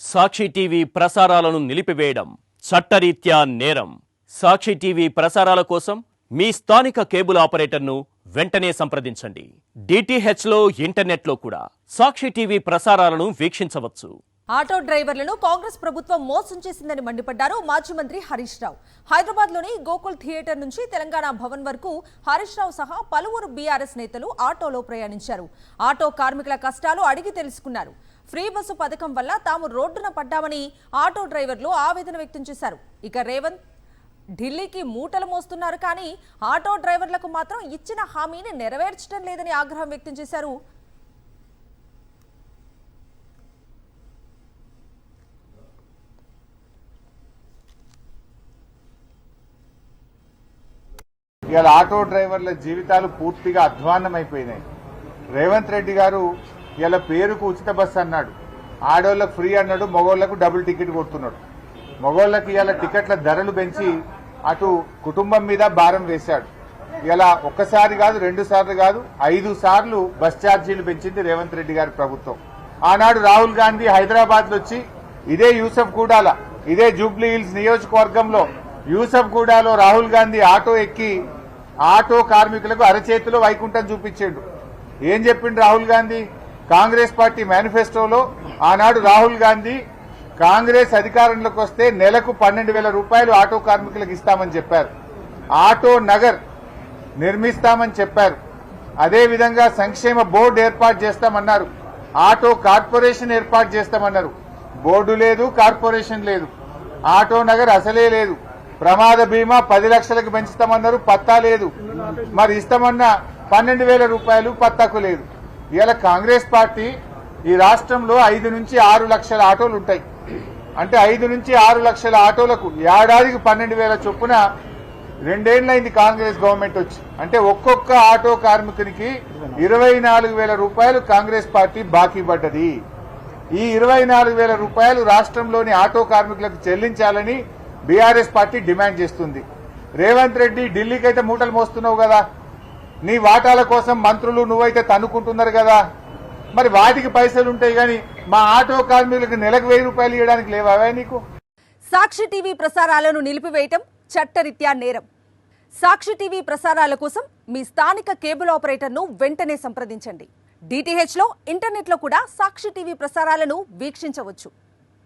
సాక్షి TV ప్రసారాలను నిలిపివేయడం చట్టరీత్యా నేరం. సాక్షి టీవీ ప్రసారాల కోసం మీ స్థానిక కేబుల్ ఆపరేటర్ను వెంటనే సంప్రదించండి. డిటిహెచ్లో ఇంటర్నెట్లో కూడా సాక్షి టీవీ ప్రసారాలను వీక్షించవచ్చు. ఆటో డ్రైవర్లను కాంగ్రెస్ ప్రభుత్వం మోసం చేసిందని మండిపడ్డారు మాజీ మంత్రి హరీష్ రావు. హైదరాబాద్లోని గోకుల్ థియేటర్ నుంచి తెలంగాణ భవన్ వరకు హరీష్ రావు సహా పలువురు బీఆర్ఎస్ నేతలు ఆటోలో ప్రయాణించారు. ఆటో కార్మికుల కష్టాలు అడిగి తెలుసుకున్నారు. ఫ్రీ బస్సు పథకం వల్ల తాము రోడ్డున పడ్డామని ఆటో డ్రైవర్లు ఆవేదన వ్యక్తం చేశారు. ఇక రేవంత్ ఢిల్లీకి మూటలు మోస్తున్నారు, కానీ ఆటో డ్రైవర్లకు మాత్రం ఇచ్చిన హామీని నెరవేర్చడం లేదని ఆగ్రహం వ్యక్తం చేశారు. ఇవాళ ఆటో డ్రైవర్ల జీవితాలు పూర్తిగా అధ్వాన్నమైపోయినాయి. రేవంత్ రెడ్డి గారు ఇలా పేరుకు ఉచిత బస్సు అన్నాడు, ఆడోళ్లకు ఫ్రీ అన్నాడు, మగోళ్లకు డబుల్ టికెట్ కొడుతున్నాడు. మగోళ్లకు ఇవాళ టికెట్ల ధరలు పెంచి అటు కుటుంబం మీద భారం వేశాడు. ఇలా ఒక్కసారి కాదు, 2 సార్లు కాదు, 5 సార్లు బస్ ఛార్జీలు పెంచింది రేవంత్ రెడ్డి గారి ప్రభుత్వం. ఆనాడు రాహుల్ గాంధీ హైదరాబాద్ లో వచ్చి ఇదే యూసఫ్గూడాల, ఇదే జూబ్లీ హిల్స్ నియోజకవర్గంలో యూసఫ్గూడాలో రాహుల్ గాంధీ ఆటో ఎక్కి ఆటో కార్మికులకు అరచేతిలో వైకుంఠం చూపించాడు. ఏం చెప్పిండు రాహుల్ గాంధీ? కాంగ్రెస్ పార్టీ మేనిఫెస్టోలో ఆనాడు రాహుల్ గాంధీ కాంగ్రెస్ అధికారంలోకి వస్తే నెలకు 12,000 రూపాయలు ఆటో కార్మికులకు ఇస్తామని చెప్పారు. ఆటో నగర్ నిర్మిస్తామని చెప్పారు. అదేవిధంగా సంక్షేమ బోర్డు ఏర్పాటు చేస్తామన్నారు. ఆటో కార్పొరేషన్ ఏర్పాటు చేస్తామన్నారు. బోర్డు లేదు, కార్పొరేషన్ లేదు, ఆటో నగర్ అసలే లేదు. ప్రమాద బీమా 10 లక్షలకు పెంచుతామన్నారు, పత్తా లేదు. మరి ఇస్తామన్న 12,000 రూపాయలు పత్తాకు లేదు. ఇవాళ కాంగ్రెస్ పార్టీ ఈ రాష్ట్రంలో 5 నుంచి 6 లక్షల ఆటోలు ఉంటాయి. అంటే 5 నుంచి 6 లక్షల ఆటోలకు ఏడాదికి 12,000 చొప్పున 2 ఏళ్లైంది కాంగ్రెస్ గవర్నమెంట్ వచ్చి. అంటే ఒక్కొక్క ఆటో కార్మికునికి 24,000 రూపాయలు కాంగ్రెస్ పార్టీ బాకీ పడ్డది. ఈ 24,000 రూపాయలు రాష్ట్రంలోని ఆటో కార్మికులకు చెల్లించాలని బీఆర్ఎస్ పార్టీ డిమాండ్ చేస్తుంది. రేవంత్ రెడ్డి ఢిల్లీకి అయితే మూటలు మోస్తున్నావు కదా, నీ వాటాల కోసం మంత్రులు నువ్వైతే తన్నుకుంటున్నారు కదా, మరి వాటికి పైసలు ఉంటాయి, కానీ మా ఆటో కార్మికులకు నెలకు 1,000 రూపాయలు ఇవ్వడానికి లేవా నీకు? సాక్షి టీవీ ప్రసారాలను నిలిపివేయటం చట్టరీత్యా నేరం. సాక్షి టీవీ ప్రసారాల కోసం మీ స్థానిక కేబుల్ ఆపరేటర్ను వెంటనే సంప్రదించండి. డిటిహెచ్లో ఇంటర్నెట్లో కూడా సాక్షి టీవీ ప్రసారాలను వీక్షించవచ్చు.